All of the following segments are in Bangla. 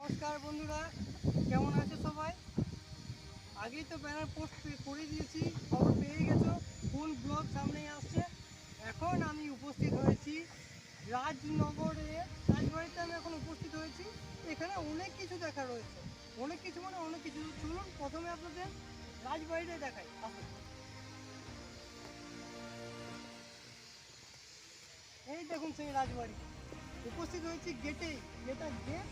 নমস্কার বন্ধুরা, কেমন আছে সবাই? আগেই তো ব্যানার পোস্ট করে দিয়েছি, খবর পেয়ে গেছো কোন ব্লগ সামনেই আসছে। এখন আমি উপস্থিত হয়েছি রাজনগরে, রাজবাড়িতে আমি এখন উপস্থিত হয়েছি। এখানে অনেক কিছু দেখা রয়েছে, অনেক কিছু মানে অনেক কিছু। চলুন প্রথমে আপনাদের রাজবাড়িটা দেখাই। আসুন, এই দেখুন সেই রাজবাড়ি। উপস্থিত হয়েছি গেটেই, যেটা গেট,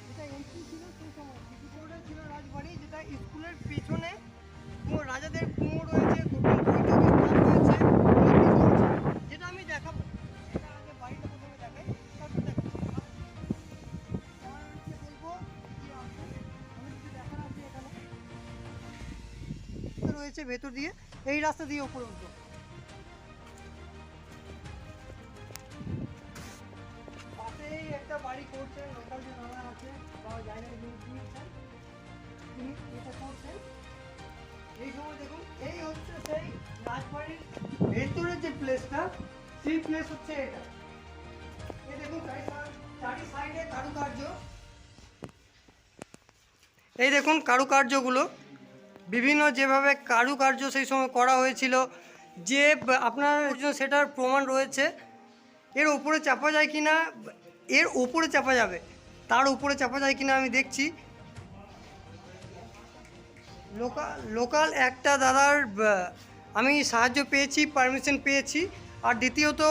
যেটা এন্ট্রি ছিল সেই সময় সিটি কোর্টে ছিল রাজবাড়ি, যেটা স্কুলের পেছনে রাজাদের কুমো রয়েছে, গোপন বৈঠকের স্থান রয়েছে, অনেক কিছু আছে যেটা আমি দেখাবো। এটা আগে বাড়িটা প্রথমে দেখাই, তারপর দেখাবো। আমাকে বলবো কি আছে, অনেক কিছু দেখার আছে এখানে। রয়েছে ভেতর দিয়ে, এই রাস্তা দিয়ে উপরে উঠবো। পাশেই একটা বাড়ি করছে, লোকাল যে দাদা আছে বা জায়গা দিয়েছেন, তিনি এটা করছেন। এই সময় দেখুন, এই হচ্ছে সেই রাজবাড়ির ভেতরের যে প্লেসটা, সেই প্লেস হচ্ছে এটা। এই দেখুন চারি সাইডে কারুকার্য, এই দেখুন কারুকার্যগুলো, বিভিন্ন যেভাবে কারুকার্য সেই সময় করা হয়েছিল, যে আপনার সেটার প্রমাণ রয়েছে। এর উপরে চাপা যায় কি না, এর উপরে চাপা যাবে, তার উপরে চাপা যায় কি না আমি দেখছি। লোকাল একটা দাদার আমি সাহায্য পেয়েছি, পারমিশন পেয়েছি। আর দ্বিতীয়ত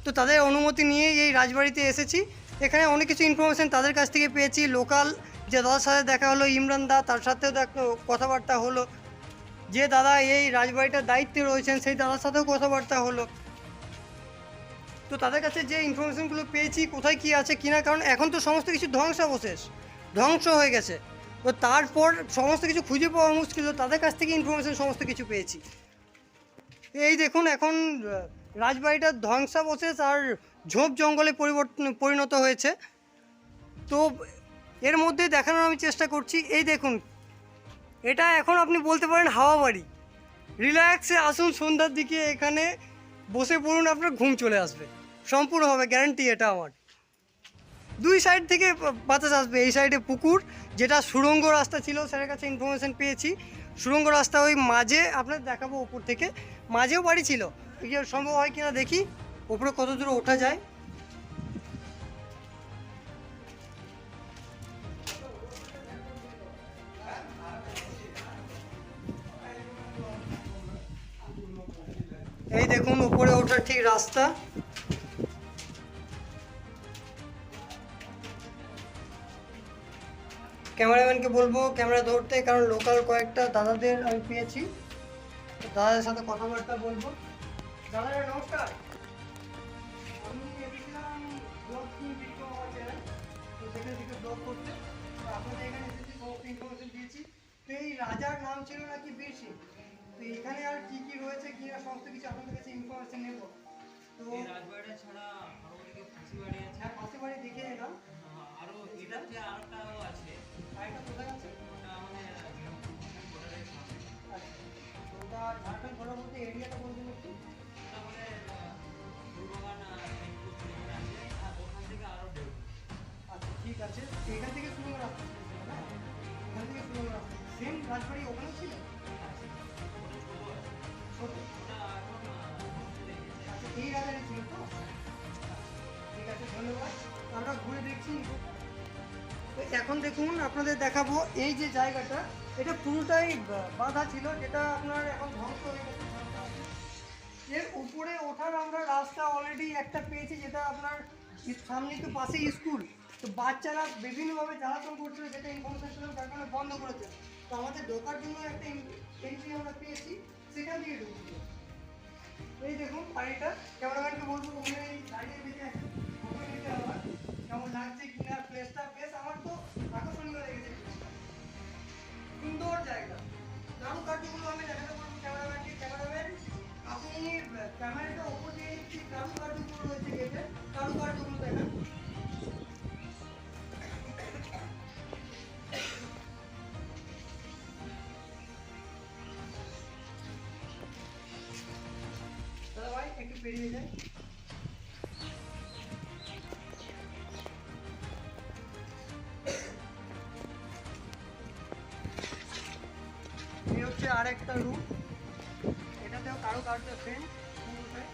তো তাদের অনুমতি নিয়ে এই রাজবাড়িতে এসেছি। এখানে অনেক কিছু ইনফরমেশান তাদের কাছ থেকে পেয়েছি। লোকাল যে দাদার সাথে দেখা হলো, ইমরান দা, তার সাথেও কথাবার্তা হলো। যে দাদা এই রাজবাড়িটার দায়িত্বে রয়েছেন, সেই দাদার সাথেও কথাবার্তা হলো। তো তাদের কাছে যে ইনফরমেশানগুলো পেয়েছি, কোথায় কী আছে কিনা, কারণ এখন তো সমস্ত কিছু ধ্বংসাবশেষ, ধ্বংস হয়ে গেছে। তো তারপর সমস্ত কিছু খুঁজে পাওয়া মুশকিল, তাদের কাছ থেকে ইনফরমেশান সমস্ত কিছু পেয়েছি। এই দেখুন এখন রাজবাড়িটার ধ্বংসাবশেষ আর ঝোপ জঙ্গলে পরিণত হয়েছে। তো এর মধ্যে দেখানোর আমি চেষ্টা করছি। এই দেখুন, এটা এখন আপনি বলতে পারেন হাওয়া বাড়ি। রিল্যাক্সে আসুন, সন্ধ্যার দিকে এখানে বসে পড়ুন, আপনার ঘুম চলে আসবে সম্পূর্ণভাবে, গ্যারান্টি এটা আমার। দুই সাইড থেকে বাতাস আসবে। এই সাইডে পুকুর, যেটা সুড়ঙ্গ রাস্তা ছিল, স্যারের কাছে ইনফরমেশান পেয়েছি। সুড়ঙ্গ রাস্তা ওই মাঝে আপনার দেখাবো, ওপর থেকে মাঝেও বাড়ি ছিল। সম্ভব হয় কিনা দেখি, ওপরে কত দূর ওঠা যায়। এই দেখুন উপরে ওঠার ঠিক রাস্তা। ক্যামেরাম্যানকে বলবো ক্যামেরা ধরতে, কারণ লোকাল কয়েকটা দাদাদের আমি পেয়েছি, দাদাদের সাথে কথাবার্তা বলবো। দাদারা নমস্কার, আমি এসেছিলাম ব্লগ ভিডিও আমার চ্যানেল, তো সেখান থেকে ব্লগ করতে। তো আপনাদের এখানে এসেছি, সমস্ত ইনফরমেশন দিয়েছি। তো এই রাজার নাম ছিল নাকি বীর সিং। তো এখানে আর কি কি রয়েছে কি না, সমস্ত কিছু আপনাদের কাছে ইনফরমেশন নেব। তো এই রাজবাড়িটা ছাড়া আরো ওদিকে ফাঁসি বাড়ি আছে। হ্যাঁ, ফাঁসি বাড়ি দেখে এলাম। আরো এটাতে আরেকটাও আছে। আরেকটা কোথায় আছে? ওটা আমাদের বর্ডারের সামনে। আচ্ছা, তো ওটা ঝাড়খণ্ড বর্ডার বলতে এরিয়াটা বলতে একটু। ওটা বলে ফুলবাগান আছে, আর ওখান থেকে আরো দেব। আচ্ছা ঠিক আছে, এখান থেকে শুরু রাস্তা ছিল না, এখান থেকে শুরু রাস্তা সেম রাজবাড়ি ওখানে ছিল। ছোট, ওটা এখন আচ্ছা এই রাজারই ছিল তো। ঠিক আছে, ধন্যবাদ। আমরা ঘুরে দেখছি। তো এখন দেখুন, আপনাদের দেখাবো এই যে জায়গাটা, এটা পুরোটাই বাঁধা ছিল, যেটা আপনার এখন ধ্বংস হয়ে গেছে। এর উপরে ওঠার আমরা রাস্তা অলরেডি একটা পেয়েছি, যেটা আপনার সামনে তো পাশেই স্কুল। তো বাচ্চারা বিভিন্নভাবে জ্বালাতন করছিল, যেটা ইনফরমেশন ছিল, তার কারণে বন্ধ করেছে। তো আমাদের ঢোকার জন্য একটা এন্ট্রি আমরা পেয়েছি, সেখান থেকে ঢুকছি। এই দেখুন বাড়িটা, ক্যামেরাম্যানকে বলবো ওখানে এই দাঁড়িয়ে দেখে ফটো নিতে আমার কেমন লাগছে কিনা। প্লেসটা বেশ আমার তো আকর্ষণীয় লেগেছে। সুন্দর জায়গা, কারুকার্যগুলো আমি দেখাতে পারবো ক্যামেরাম্যানকে। ক্যামেরাম্যান, আপনি ক্যামেরাটা ওপর দিয়ে কি কারুকার্যগুলো রয়েছে গেটে, কারুকার্যগুলো দেখান। দাদা ভাই একটু পেরিয়ে যায়। আরেকটা রুম, এটাতেও কারুকার্য সেম পুরোটাই।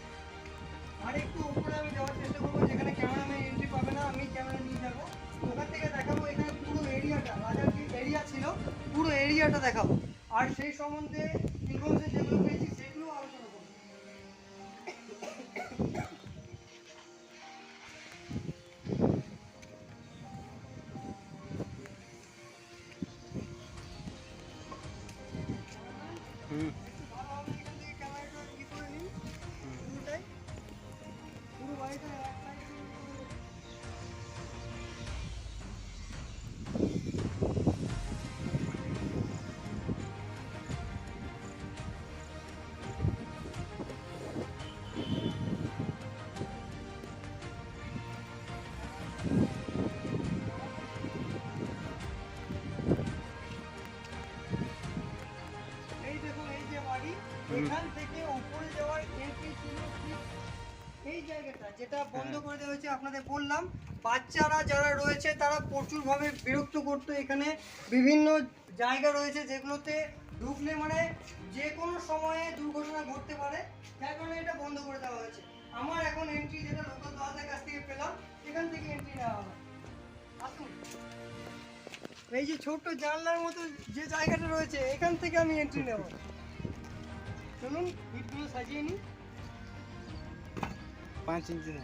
আর একটু উপরে আমি যাওয়ার চেষ্টা করবো, যেখানে ক্যামেরাম্যান এন্ট্রি পাবে না, আমি ক্যামেরা নিয়ে যাবো, ওখান থেকে দেখাবো এখানে পুরো এরিয়াটা, রাজার যে এরিয়া ছিল পুরো এরিয়াটা দেখাবো, আর সেই সম্বন্ধে ইনফরমেশন যেগুলো পেয়েছি সেগুলো আলোচনা করবো। একটু ভালোভাবে এখান থেকে ক্যামেরাটা ই করে নিন, পুরোটাই পুরো বাড়িটা এক লাইন করে। এই দেখুন এই যে বাড়ি, এখান থেকে উপরে যাওয়ার এন্ট্রি ছিল ঠিক এই জায়গাটা, যেটা বন্ধ করে দেওয়া হয়েছে। আপনাদের বললাম বাচ্চারা যারা রয়েছে তারা প্রচুরভাবে বিরক্ত করতো। এখানে বিভিন্ন জায়গা রয়েছে যেগুলোতে ঢুকলে মানে যে কোনো সময়ে দুর্ঘটনা ঘটতে পারে, যার কারণে এটা বন্ধ করে দেওয়া হয়েছে। আমার এখন এন্ট্রি যেটা লোকাল দাদাদের কাছ থেকে পেলাম, এখান থেকে এন্ট্রি নেওয়া হবে। আসুন, এই যে ছোট্ট জানলার মতো যে জায়গাটা রয়েছে, এখান থেকে আমি এন্ট্রি নেব। চলুন ইটগুলো সাজিয়ে নিই। 5 इंच है।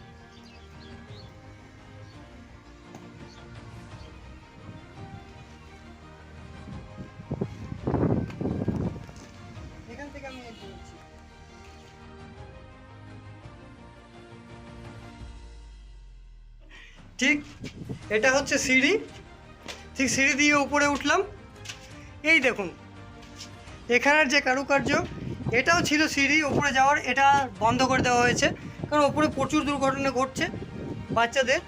এখান থেকে আমি এন্ট্রি নিচ্ছি। ঠিক এটা হচ্ছে সিঁড়ি, ঠিক সিঁড়ি দিয়ে উপরে উঠলাম। এই দেখুন এখানের যে কারুকার্য, এটাও ছিল সিঁড়ি উপরে যাওয়ার, এটা বন্ধ করে দেওয়া হয়েছে কারণ উপরে প্রচুর দুর্ঘটনা ঘটছে বাচ্চাদের।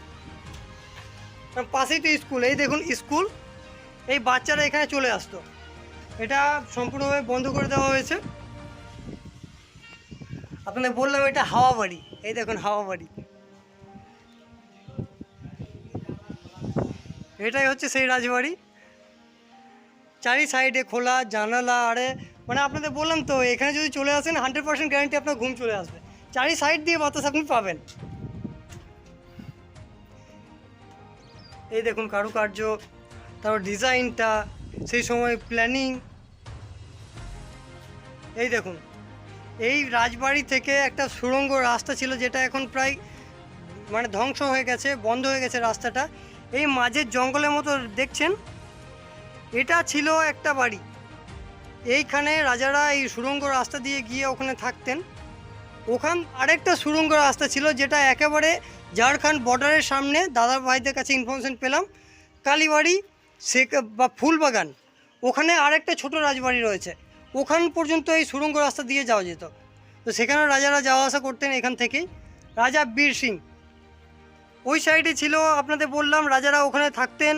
কারণ পাশেই তো স্কুল, এই দেখুন স্কুল, এই বাচ্চারা এখানে চলে আসতো, এটা সম্পূর্ণভাবে বন্ধ করে দেওয়া হয়েছে। আপনাদের বললাম এটা হাওয়া বাড়ি, এই দেখুন হাওয়া বাড়ি, এটাই হচ্ছে সেই রাজবাড়ি। চারি সাইডে খোলা জানালা, আরে মানে আপনাদের বললাম তো এখানে যদি চলে আসেন 100% গ্যারান্টি আপনার ঘুম চলে আসবে, চারি সাইড দিয়ে বাতাস আপনি পাবেন। এই দেখুন কারুকার্য, তারপর ডিজাইনটা, সেই সময় প্ল্যানিং। এই দেখুন এই রাজবাড়ি থেকে একটা সুড়ঙ্গ রাস্তা ছিল, যেটা এখন প্রায় মানে ধ্বংস হয়ে গেছে, বন্ধ হয়ে গেছে রাস্তাটা। এই মাঝের জঙ্গলের মতো দেখছেন, এটা ছিল একটা বাড়ি। এইখানে রাজারা এই সুড়ঙ্গ রাস্তা দিয়ে গিয়ে ওখানে থাকতেন। ওখান আরেকটা সুড়ঙ্গ রাস্তা ছিল, যেটা একেবারে ঝাড়খণ্ড বর্ডারের সামনে। দাদার ভাইদের কাছে ইনফরমেশন পেলাম কালীবাড়ি শেখ বা ফুলবাগান, ওখানে আরেকটা ছোট রাজবাড়ি রয়েছে, ওখান পর্যন্ত এই সুড়ঙ্গ রাস্তা দিয়ে যাওয়া যেত। তো সেখানে রাজারা যাওয়া আসা করতেন এখান থেকেই। রাজা বীর সিং ওই সাইডে ছিল, আপনাদের বললাম রাজারা ওখানে থাকতেন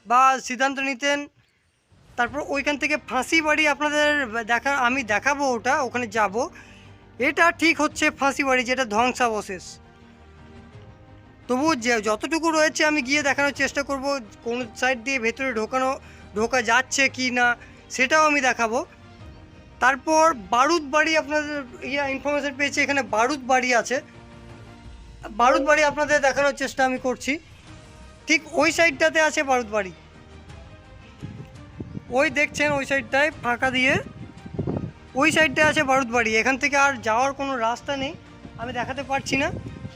বা সিদ্ধান্ত নিতেন। তারপর ওইখান থেকে ফাঁসি বাড়ি আপনাদের আমি দেখাবো, ওটা ওখানে যাব। এটা ঠিক হচ্ছে ফাঁসি বাড়ি, যেটা ধ্বংসাবশেষ। তবু যে যতটুকু রয়েছে আমি গিয়ে দেখানোর চেষ্টা করব, কোন সাইড দিয়ে ভেতরে ঢোকা যাচ্ছে কি না সেটাও আমি দেখাবো। তারপর বারুদ বাড়ি, আপনাদের ইনফরমেশন পেয়েছি এখানে বারুদ বাড়ি আছে, বারুদ বাড়ি আপনাদের দেখানোর চেষ্টা আমি করছি। ঠিক ওই সাইডটাতে আছে বারুদ বাড়ি, ওই দেখছেন ওই সাইডটায় ফাঁকা দিয়ে, ওই সাইডটায় আছে বারুদ বাড়ি। এখান থেকে আর যাওয়ার কোনো রাস্তা নেই, আমি দেখাতে পারছি না।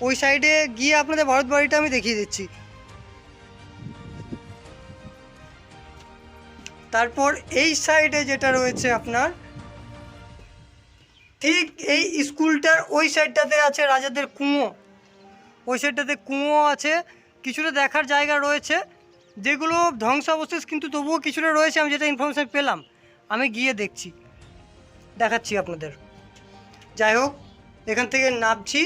ওই সাইডে গিয়ে আপনাদের বারুদ বাড়িটা আমি দেখিয়ে দিচ্ছি। তারপর এই সাইডে যেটা রয়েছে আপনার, ঠিক এই স্কুলটার ওই সাইডটাতে আছে রাজাদের কুঁয়ো, ওই সাইডটাতে কুঁয়ো আছে, কিছুটা দেখার জায়গা রয়েছে, যেগুলো ধ্বংসাবশেষ কিন্তু তবুও কিছুটা রয়েছে। আমি যেটা ইনফরমেশন পেলাম আমি গিয়ে দেখছি, দেখাচ্ছি আপনাদের। যাই হোক এখান থেকে নামছি,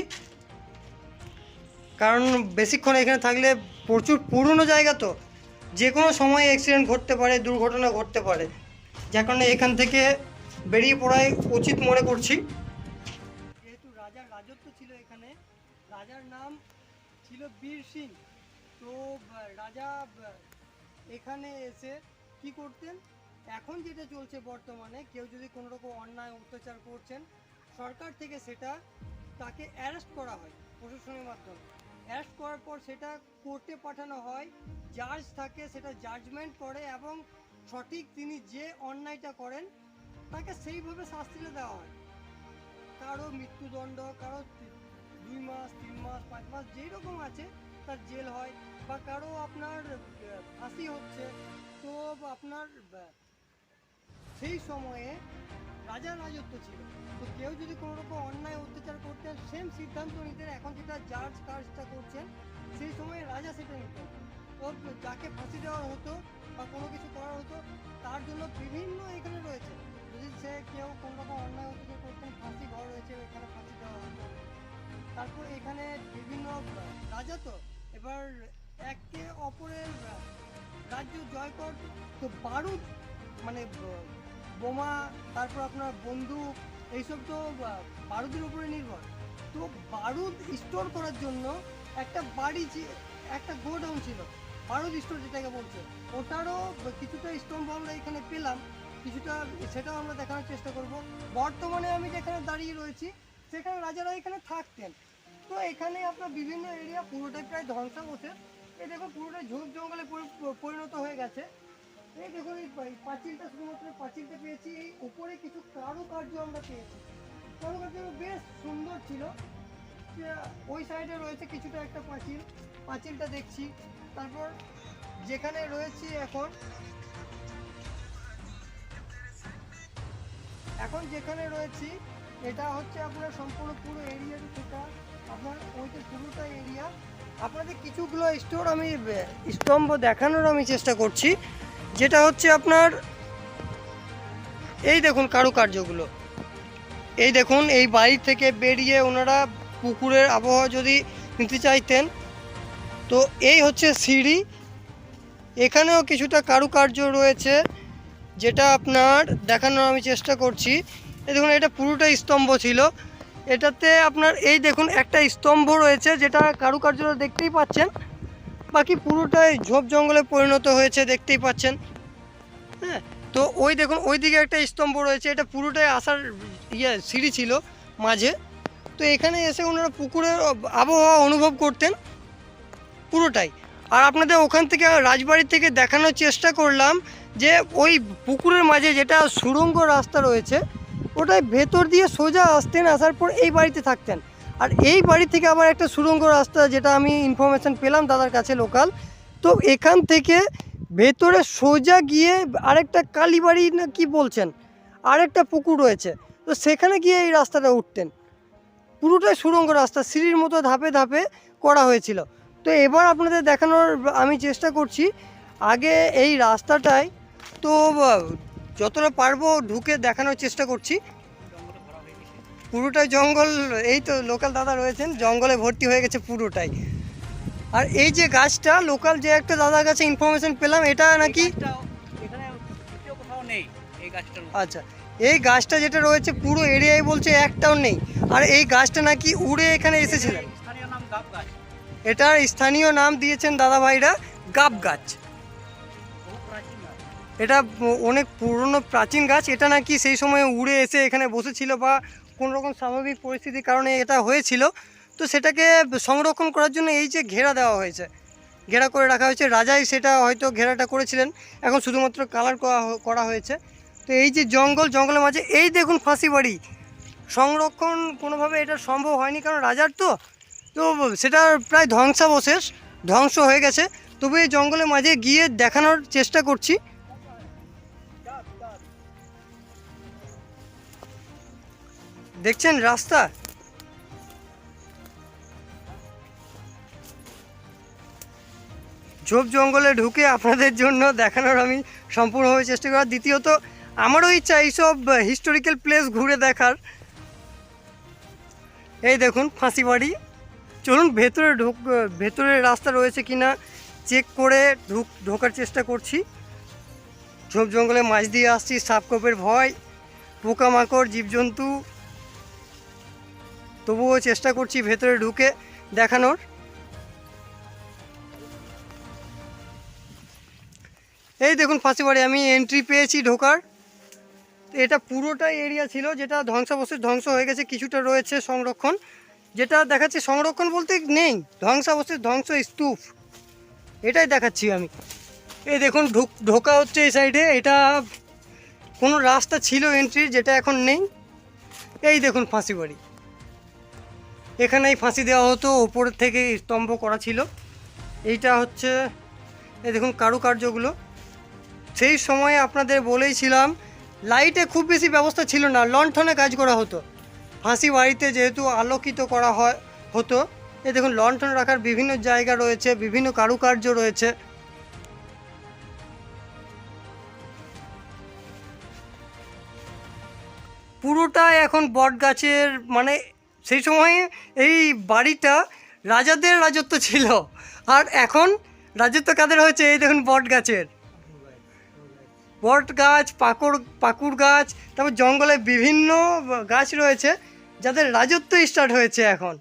কারণ বেশিক্ষণ এখানে থাকলে প্রচুর পুরনো জায়গা তো, যে কোনো সময় অ্যাক্সিডেন্ট ঘটতে পারে, দুর্ঘটনা ঘটতে পারে, যার কারণে এখান থেকে বেরিয়ে পড়াই উচিত মনে করছি। যেহেতু রাজার রাজত্ব ছিল এখানে, রাজার নাম ছিল বীর সিং। তো রাজা এখানে এসে কি করতেন, এখন যেটা চলছে বর্তমানে, কেউ যদি কোনো রকম অন্যায় অত্যাচার করছেন, সরকার থেকে সেটা তাকে অ্যারেস্ট করা হয় প্রশাসনের মাধ্যমে। অ্যারেস্ট করার পর সেটা কোর্টে পাঠানো হয়, জাজ থাকে, সেটা জাজমেন্ট করে এবং সঠিক তিনি যে অন্যায়টা করেন তাকে সেইভাবে শাস্তিটা দেওয়া হয়। কারো মৃত্যুদণ্ড, কারো 2 মাস 3 মাস 5 মাস যেই রকম আছে তার জেল হয়, বা কারো আপনার ফাঁসি হচ্ছে। তো আপনার সেই সময়ে রাজার রাজত্ব ছিল, তো কেউ যদি কোনো রকম অন্যায় অত্যাচার করতেন সেম সিদ্ধান্ত নিতেন। এখন যেটা জাজ কাজটা করছেন সেই সময়ে রাজা সেটা নিতেন। তো যাকে ফাঁসি দেওয়া হতো বা কোনো কিছু করা হতো তার জন্য বিভিন্ন এখানে রয়েছে, যদি সে কেউ কোনো রকম অন্যায় অত্যাচার করতেন ফাঁসি ঘর রয়েছে, এখানে ফাঁসি দেওয়া হতো। তারপর এখানে বিভিন্ন রাজা তো এবার একে অপরের রাজ্য জয় কর, তো বারুদ মানে বোমা, তারপর আপনার বন্দুক, এইসব তো বারুদের উপরে নির্ভর। তো বারুদ স্টোর করার জন্য একটা বাড়ি একটা গোডাউন ছিল, বারুদ স্টোর যেটাকে বলছে, ওটারও কিছুটা স্তম্ভ আমরা এখানে পেলাম, কিছুটা সেটাও আমরা দেখানোর চেষ্টা করব। বর্তমানে আমি যেখানে দাঁড়িয়ে রয়েছি সেখানে রাজারা এখানে থাকতেন। তো এখানে আপনার বিভিন্ন এরিয়া পুরোটাই প্রায় ধ্বংসাবশেষ। এই দেখুন পুরোটাই ঝোপ জঙ্গলে পরিণত হয়ে গেছে। এই দেখুন এই পাঁচিলটা, শুধুমাত্র পাঁচিলটা পেয়েছি, এই উপরে কিছু কারুকার্য আমরা পেয়েছি। কারুকার্য বেশ সুন্দর ছিল। ওই সাইডে রয়েছে কিছুটা একটা পাঁচিলটা দেখছি। তারপর যেখানে রয়েছি এখন যেখানে রয়েছি এটা হচ্ছে আপনার সম্পূর্ণ পুরো এরিয়া, যেটা আপনার ওইটা পুরোটা এরিয়া। আপনাদের কিছুগুলো স্টোর আমি স্তম্ভ দেখানোর আমি চেষ্টা করছি, যেটা হচ্ছে আপনার এই দেখুন কারুকার্যগুলো। এই দেখুন এই বাড়ি থেকে বেরিয়ে ওনারা পুকুরের আবহাওয়া যদি নিতে চাইতেন, তো এই হচ্ছে সিঁড়ি। এখানেও কিছুটা কারুকার্য রয়েছে যেটা আপনার দেখানোর আমি চেষ্টা করছি। এই দেখুন এটা পুরোটাই স্তম্ভ ছিল, এটাতে আপনার এই দেখুন একটা স্তম্ভ রয়েছে যেটা কারুকার্য দেখতেই পাচ্ছেন, বাকি পুরোটাই ঝোপ জঙ্গলে পরিণত হয়েছে দেখতেই পাচ্ছেন। হ্যাঁ, তো ওই দেখুন ওইদিকে একটা স্তম্ভ রয়েছে, এটা পুরোটাই আসার সিঁড়ি ছিল মাঝে। তো এখানে এসে ওনারা পুকুরের আবহাওয়া অনুভব করতেন পুরোটাই। আর আপনাদের ওখান থেকে রাজবাড়ি থেকে দেখানোর চেষ্টা করলাম যে ওই পুকুরের মাঝে যেটা সুড়ঙ্গ রাস্তা রয়েছে ওটাই ভেতর দিয়ে সোজা আসতেন, আসার পর এই বাড়িতে থাকতেন। আর এই বাড়ি থেকে আবার একটা সুড়ঙ্গ রাস্তা, যেটা আমি ইনফরমেশান পেলাম দাদার কাছে লোকাল, তো এখান থেকে ভেতরে সোজা গিয়ে আরেকটা কালীবাড়ি না কি বলছেন, আরেকটা পুকুর রয়েছে, তো সেখানে গিয়ে এই রাস্তাটা উঠতেন। পুরোটাই সুড়ঙ্গ রাস্তা, সিঁড়ির মতো ধাপে ধাপে করা হয়েছিল। তো এবার আপনাদের দেখানোর আমি চেষ্টা করছি আগে এই রাস্তাটায়, তো যতটা পারবো ঢুকে দেখানোর চেষ্টা করছি। পুরোটাই জঙ্গল, এই তো লোকাল দাদা রয়েছেন, জঙ্গলে ভর্তি হয়ে গেছে পুরোটাই। আর এই যে গাছটা, লোকাল যে একটা দাদার কাছে ইনফরমেশন পেলাম, এটা নাকি এখানে দ্বিতীয় কোথাও নেই এই গাছটা। আচ্ছা, এই গাছটা যেটা রয়েছে পুরো এরিয়ায় বলছে একটাও নেই, আর এই গাছটা নাকি উড়ে এখানে এসেছিল। স্থানীয় নাম গাব গাছ। এটার স্থানীয় নাম দিয়েছেন দাদা ভাইরা গাব গাছ। বহু প্রাচীন গাছ। এটা অনেক পুরনো প্রাচীন গাছ, এটা নাকি সেই সময় উড়ে এসে এখানে বসেছিল বা কোনো রকম স্বাভাবিক পরিস্থিতির কারণে এটা হয়েছিল। তো সেটাকে সংরক্ষণ করার জন্য এই যে ঘেরা দেওয়া হয়েছে, ঘেরা করে রাখা হয়েছে, রাজাই সেটা হয়তো ঘেরাটা করেছিলেন, এখন শুধুমাত্র কালার করা হয়েছে। তো এই যে জঙ্গলের মাঝে এই দেখুন ফাঁসি বাড়ি, সংরক্ষণ কোনোভাবে এটা সম্ভব হয়নি কারণ রাজার তো সেটা প্রায় ধ্বংসাবশেষ, ধ্বংস হয়ে গেছে। তবে এই জঙ্গলের মাঝে গিয়ে দেখানোর চেষ্টা করছি। দেখছেন রাস্তা, ঝোপ জঙ্গলে ঢুকে আপনাদের জন্য দেখানোর আমি সম্পূর্ণভাবে চেষ্টা করার। দ্বিতীয়ত আমারও ইচ্ছা এইসব হিস্টোরিক্যাল প্লেস ঘুরে দেখার। এই দেখুন ফাঁসি বাড়ি, চলুন ভেতরে রাস্তা রয়েছে কিনা চেক করে ঢোকার চেষ্টা করছি। ঝোপ জঙ্গলে মাছ দিয়ে আসছি, সাপকোপের ভয়, পোকামাকড় জীবজন্তু, তবুও চেষ্টা করছি ভেতরে ঢুকে দেখানোর। এই দেখুন ফাঁসিবাড়ি আমি এন্ট্রি পেয়েছি ঢোকার। এটা পুরোটাই এরিয়া ছিল যেটা ধ্বংসাবশেষ, ধ্বংস হয়ে গেছে, কিছুটা রয়েছে সংরক্ষণ, যেটা দেখাচ্ছে সংরক্ষণ বলতে নেই, ধ্বংসাবশেষ, ধ্বংস স্তূপ, এটাই দেখাচ্ছি আমি। এই দেখুন ঢোকা হচ্ছে এই সাইডে, এটা কোনো রাস্তা ছিল এন্ট্রির যেটা এখন নেই। এই দেখুন ফাঁসিবাড়ি, এখানেই ফাঁসি দেওয়া হতো, ওপরের থেকে স্তম্ভ করা ছিল। এইটা হচ্ছে, এই দেখুন কারুকার্যগুলো। সেই সময়ে আপনাদের বলেইছিলাম লাইটে খুব বেশি ব্যবস্থা ছিল না, লণ্ঠনে কাজ করা হতো। ফাঁসি বাড়িতে যেহেতু আলোকিত করা হতো, এই দেখুন লণ্ঠন রাখার বিভিন্ন জায়গা রয়েছে, বিভিন্ন কারুকার্য রয়েছে। পুরোটাই এখন বট গাছের, মানে সেই সময়ে এই বাড়িটা রাজাদের রাজত্ব ছিল, আর এখন রাজত্ব কাদের হয়েছে, এই দেখুন বট গাছের। বট গাছ, পাকুড় গাছ, তারপর জঙ্গলে বিভিন্ন গাছ রয়েছে যাদের রাজত্ব স্টার্ট হয়েছে এখন।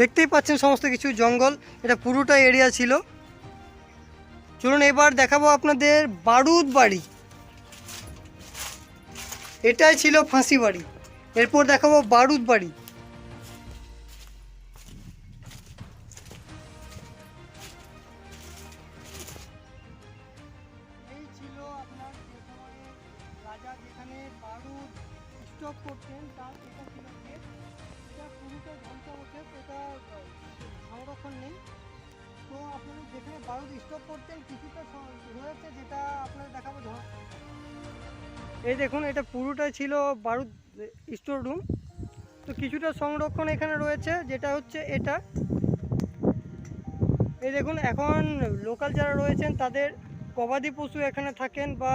দেখতেই পাচ্ছেন সমস্ত কিছু জঙ্গল, এটা পুরোটা এরিয়া ছিল। চলুন এবার দেখাবো আপনাদের বারুদ বাড়ি। এটাই ছিল ফাঁসি বাড়ি, এরপর দেখাবো বারুদ বাড়ি। এই ছিল আপনার যে সময়ে রাজা যেখানে বারুদ স্টক করতেন, তার এটা ছিল গেট। এটা পুরোটা ধ্বংসাবশেষ, এটা সংরক্ষণ নেই। তো আপনারা যেখানে বারুদ স্টক করতেন কিছুটা রয়েছে, যেটা আপনারা দেখাবো। এই দেখুন এটা পুরোটাই ছিল বারুদ স্টোর রুম। তো কিছুটা সংরক্ষণ এখানে রয়েছে, যেটা হচ্ছে এটা। এই দেখুন এখন লোকাল যারা রয়েছেন তাদের গবাদি পশু এখানে থাকেন, বা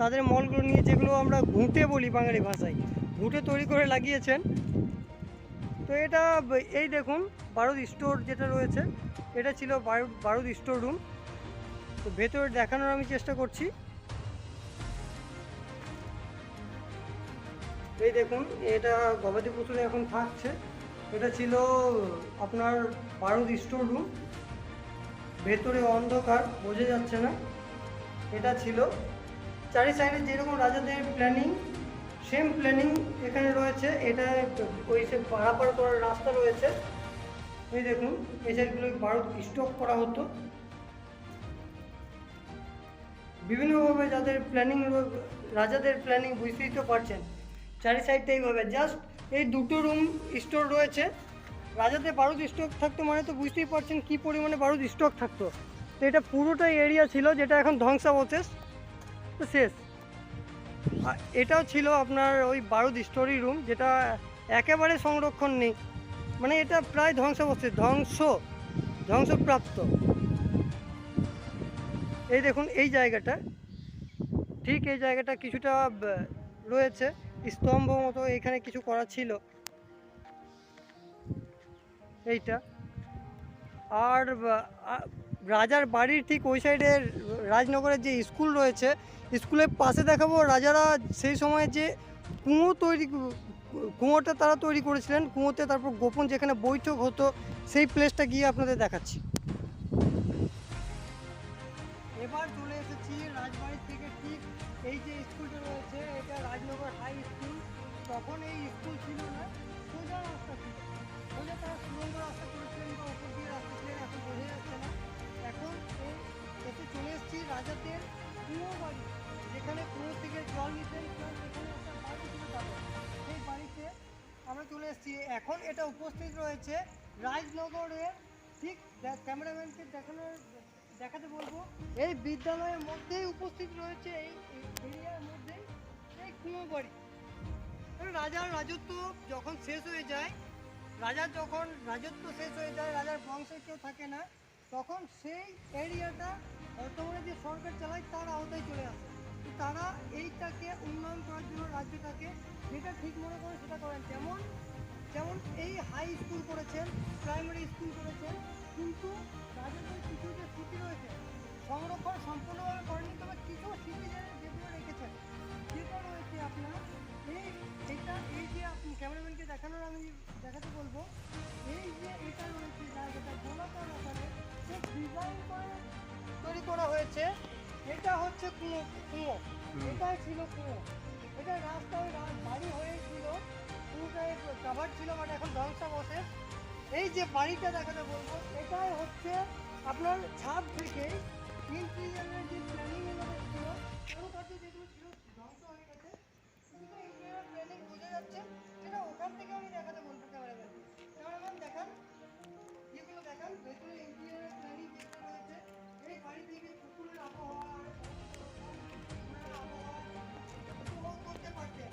তাদের মলগুলো নিয়ে, যেগুলো আমরা ঘুঁটে বলি বাঙালি ভাষায়, ঘুঁটে তৈরি করে লাগিয়েছেন। তো এটা এই দেখুন বারুদ স্টোর যেটা রয়েছে, এটা ছিল বারুদ স্টোর রুম। তো ভেতরে দেখানোর আমি চেষ্টা করছি। এই দেখুন এটা গবাদি পশু এখন থাকছে, এটা ছিল আপনার বারুদ স্টোর রুম। ভেতরে অন্ধকার, বোঝা যাচ্ছে না। এটা ছিল চারি সাইডে যেরকম রাজাদের প্ল্যানিং, সেম প্ল্যানিং এখানে রয়েছে। এটা ওই সে পারাপার করার রাস্তা রয়েছে। এই দেখুন এই সাইডগুলো বারুদ স্টক করা হতো বিভিন্নভাবে, যাদের প্ল্যানিং, রাজাদের প্ল্যানিং বুঝতেই তো পারছেন। চারি সাইডটা এইভাবে, জাস্ট এই দুটো রুম স্টোর রয়েছে। রাজাদের বারুদ স্টক থাকতো মানে তো বুঝতেই পারছেন কী পরিমাণে বারুদ স্টক থাকতো। তো এটা পুরোটাই এরিয়া ছিল যেটা এখন ধ্বংসাবশেষ, তো শেষ। আর এটাও ছিল আপনার ওই বারুদ স্টোরি রুম, যেটা একেবারে সংরক্ষণ নেই, মানে এটা প্রায় ধ্বংসাবশেষ, ধ্বংসপ্রাপ্ত। এই দেখুন এই জায়গাটা, ঠিক এই জায়গাটা কিছুটা রয়েছে স্তম্ভ মতো, এখানে কিছু করা ছিল এইটা। আর রাজার বাড়ির ঠিক ওই সাইডে রাজনগরের যে স্কুল রয়েছে, স্কুলের পাশে দেখাবো রাজারা সেই সময় যে কুয়োটা তারা তৈরি করেছিলেন, কুয়োতে তারপর গোপন যেখানে বৈঠক হতো, সেই প্লেসটা গিয়ে আপনাদের দেখাচ্ছি। এবার চলে এসেছি রাজবাড়ির থেকে ঠিক এই যে স্কুলটা রয়েছে, এটা রাজনগর হাই স্কুল। তখন এই স্কুল ছিল না, সোজা রাস্তা ছিল, সোজা তারা সুরঙ্গ রাস্তা করেছিলেন বা উপর দিয়ে রাস্তা ছিলেন, এখন বোঝা যাচ্ছে না। এখন এই এতে চলে এসেছি রাজাদের কুয়ো বাড়ি, যেখানে কুয়ো থেকে জল নিতেন, সেখানে একটা বাড়ি ছিল তাদের, সেই বাড়িতে আমরা চলে এসেছি। এখন এটা উপস্থিত রয়েছে রাজনগরের ঠিক, ক্যামেরাম্যানকে দেখাতে বলবো, এই বিদ্যালয়ের মধ্যেই উপস্থিত রয়েছে, এই এরিয়ার মধ্যেই এই কুয়ো বাড়ি। রাজার রাজত্ব যখন শেষ হয়ে যায়, রাজার যখন রাজত্ব শেষ হয়ে যায়, রাজার বংশের কেউ থাকে না, তখন সেই এরিয়াটা বর্তমানে যে সরকার চালায় তার আওতায় চলে আসে। তো তারা এইটাকে উন্নয়ন করার জন্য রাজ্যটাকে যেটা ঠিক মনে করে সেটা করেন। যেমন এই হাই স্কুল করেছেন, প্রাইমারি স্কুল করেছেন, কিন্তু রাজাদের কিছু যে স্মৃতি রয়েছে সংরক্ষণ সম্পূর্ণভাবে করেনি, তবে কিছু স্মৃতি যেগুলো রেখেছেন, যেটা রয়েছে আপনার এই যে দেখাতে বলবো, এই যে এটা রয়েছে জায়গাটা গোলাকার আকারে যে ডিজাইন করে তৈরি করা হয়েছে, এটা হচ্ছে কুয়ো। কুয়ো এটাই ছিল কুয়ো। এটা রাস্তায় বাড়ি হয়েছিল, পুরোটাই কাভার ছিল, বাট এখন ধ্বংসাবশেষ। এই যে বাড়িটা দেখাতে বলবো, এটাই হচ্ছে আপনার ছাদ থেকে ইন্টেরিয়ারের যে প্ল্যানিং এগুলো ছিল, কারুকার্য যেগুলো ছিল ধ্বংস হয়ে গেছে। কিন্তু ইন্টেরিয়ার প্ল্যানিং বোঝা যাচ্ছে, সেটা ওখান থেকে আমি দেখাতে বলবো ক্যামেরাম্যান। ক্যামেরাম্যান দেখান, যেগুলো দেখান ভেতরে ইন্টেরিয়ার প্ল্যানিং যেগুলো রয়েছে, এই বাড়ি থেকে পুকুরের আবহাওয়া আর পুকুরের আবহাওয়া উপভোগ করতে পারতেন।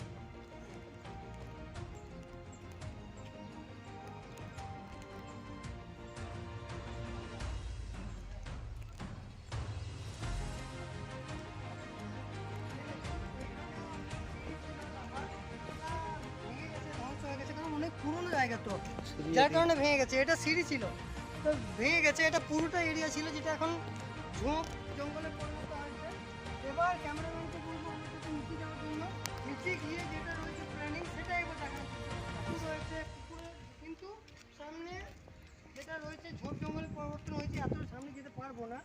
ধ্বংস হয়ে গেছে, কারণ অনেক পুরনো জায়গা তো, যার কারণে ভেঙে গেছে। এটা সিঁড়ি ছিল, তো ভেঙে গেছে। এটা পুরোটা এরিয়া ছিল, যেটা এখন ঝোঁক জঙ্গলে পরিণত হয়েছে। এবার ক্যামেরাম্যানকে বলবো আমাদেরকে নিচে যাওয়ার জন্য। নিচে গিয়ে যেটা রয়েছে প্ল্যানিং, সেটা এবার দেখা রয়েছে পুকুরের, কিন্তু সামনে যেটা রয়েছে ঝোঁক জঙ্গলে পরিবর্তন হয়েছে, এত সামনে যেতে পারবো না।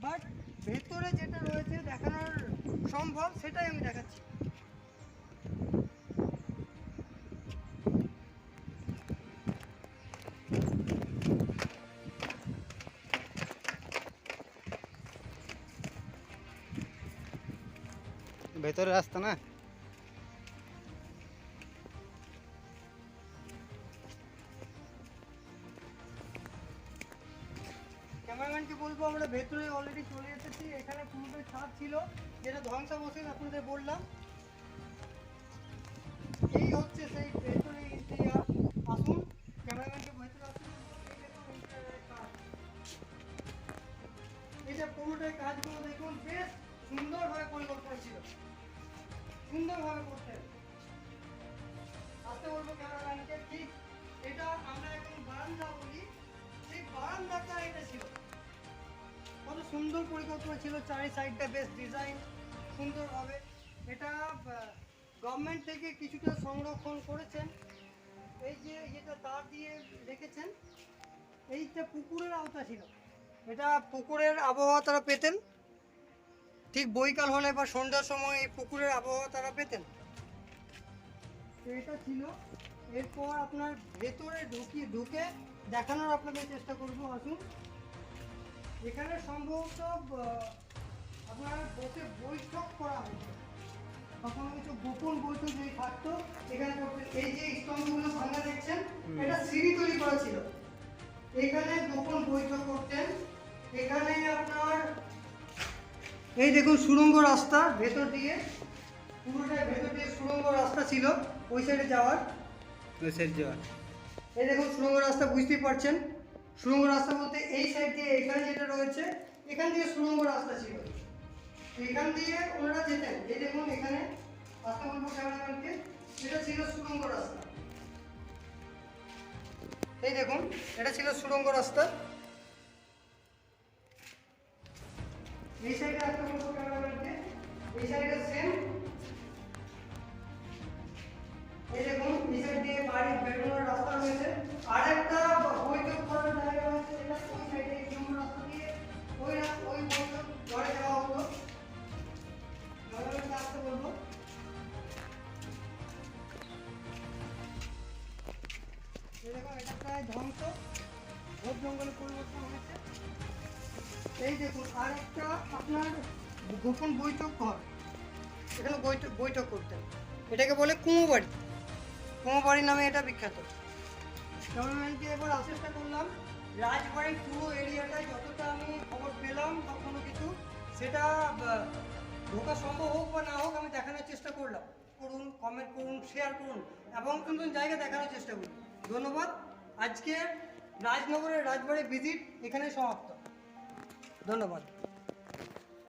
বাট ভেতরে যেটা রয়েছে দেখানোর সম্ভব, সেটাই আমি দেখাচ্ছি। ভেতরে রাস্তা না, ক্যামেরাম্যানকে বলবো আমরা ভেতরে অলরেডি চলে এসেছি। এখানে পুরোটাই ছাদ ছিল, যেটা ধ্বংসাবশেষ আপনাদের বললাম। এই হচ্ছে সেই ভেতরে ইন্টেরিয়ার। আসুন ক্যামেরাম্যানকে ভেতরে আসুন। এই দেখুন interior এর কাজ। এই যে পুরোটাই কাজগুলো দেখুন, বেশ সুন্দরভাবে পরিকল্পনা ছিল, সুন্দরভাবে করতেন। আসতে বলবো ক্যামেরাম্যানকে, ঠিক এটা আমরা এখন বারান্দা বলি, সেই বারান্দাটা এটা ছিল। কত সুন্দর পরিকল্পনা ছিল, চারি সাইডটা বেশ ডিজাইন সুন্দরভাবে। এটা গভর্নমেন্ট থেকে কিছুটা সংরক্ষণ করেছেন। এই যে এটা তার দিয়ে রেখেছেন, এইটা পুকুরের আওতা ছিল। এটা পুকুরের আবহাওয়া তারা পেতেন, ঠিক বৈকাল হলে বা সন্ধ্যার সময় এই পুকুরের আবহাওয়া তারা পেতেন। তো এটা ছিল। এরপর আপনার ভেতরে ঢুকে দেখানোর আপনাদের চেষ্টা করব। আসুন, এখানে সম্ভবত আপনার বসে বৈঠক করা হয়েছে, কখনো কিছু গোপন বৈঠক যদি থাকতো এখানে করতেন। এই যে স্তম্ভগুলো ভাঙা দেখছেন, এটা সিঁড়ি তৈরি করা ছিল, এখানে গোপন বৈঠক করতেন। এখানে আপনার এই দেখুন সুড়ঙ্গ রাস্তা, ভেতর দিয়ে পুরোটাই ভেতর দিয়ে সুড়ঙ্গ রাস্তা ছিল ওই সাইডে যাওয়ার। ওই সাইড যাওয়ার, এই দেখুন সুড়ঙ্গ রাস্তা, বুঝতেই পারছেন। সুড়ঙ্গ রাস্তা বলতে এই সাইড দিয়ে এখানে যেটা রয়েছে, এখান দিয়ে সুড়ঙ্গ রাস্তা ছিল, এখান দিয়ে ওনারা যেতেন। এই দেখুন এখানে আসতে বলবো ক্যামেরাম্যানকে, এটা ছিল সুড়ঙ্গ রাস্তা। এই দেখুন এটা ছিল সুড়ঙ্গ রাস্তা। এই সাইডে আসতে বলবো ক্যামেরাম্যানকে, এই সাইডে সেম। এই দেখুন এই সাইড দিয়ে বাড়ি বেরোনোর রাস্তা রয়েছে। আরেকটা বৈঠক করার জায়গা রয়েছে, যেটা ওই সাইডে সুড়ঙ্গ রাস্তা দিয়ে ওই বৈঠক ঘরে যাওয়া হতো। ক্যামেরাম্যানকে আসতে বলবো। এই দেখুন এটা প্রায় ধ্বংস, ঝোপ জঙ্গলে পরিবর্তন হয়েছে। এই দেখুন আরেকটা আপনার গোপন বৈঠক ঘর, এখানে বৈঠক করতেন। এটাকে বলে কুঁয়ো বাড়ি, কুঁয়ো বাড়ি নামে এটা বিখ্যাত। ক্যামেরাম্যানকে এবার চেষ্টা করলাম রাজবাড়ির পুরো এরিয়াটায় যতটা আমি খবর পেলাম বা কোনো কিছু, সেটা ঢোকা সম্ভব হোক বা না হোক আমি দেখানোর চেষ্টা করলাম। করুন, কমেন্ট করুন, শেয়ার করুন এবং নতুন জায়গা দেখানোর চেষ্টা করুন। ধন্যবাদ। আজকে রাজনগরের রাজবাড়ি ভিজিট এখানে সমাপ্ত। ধন্যবাদ।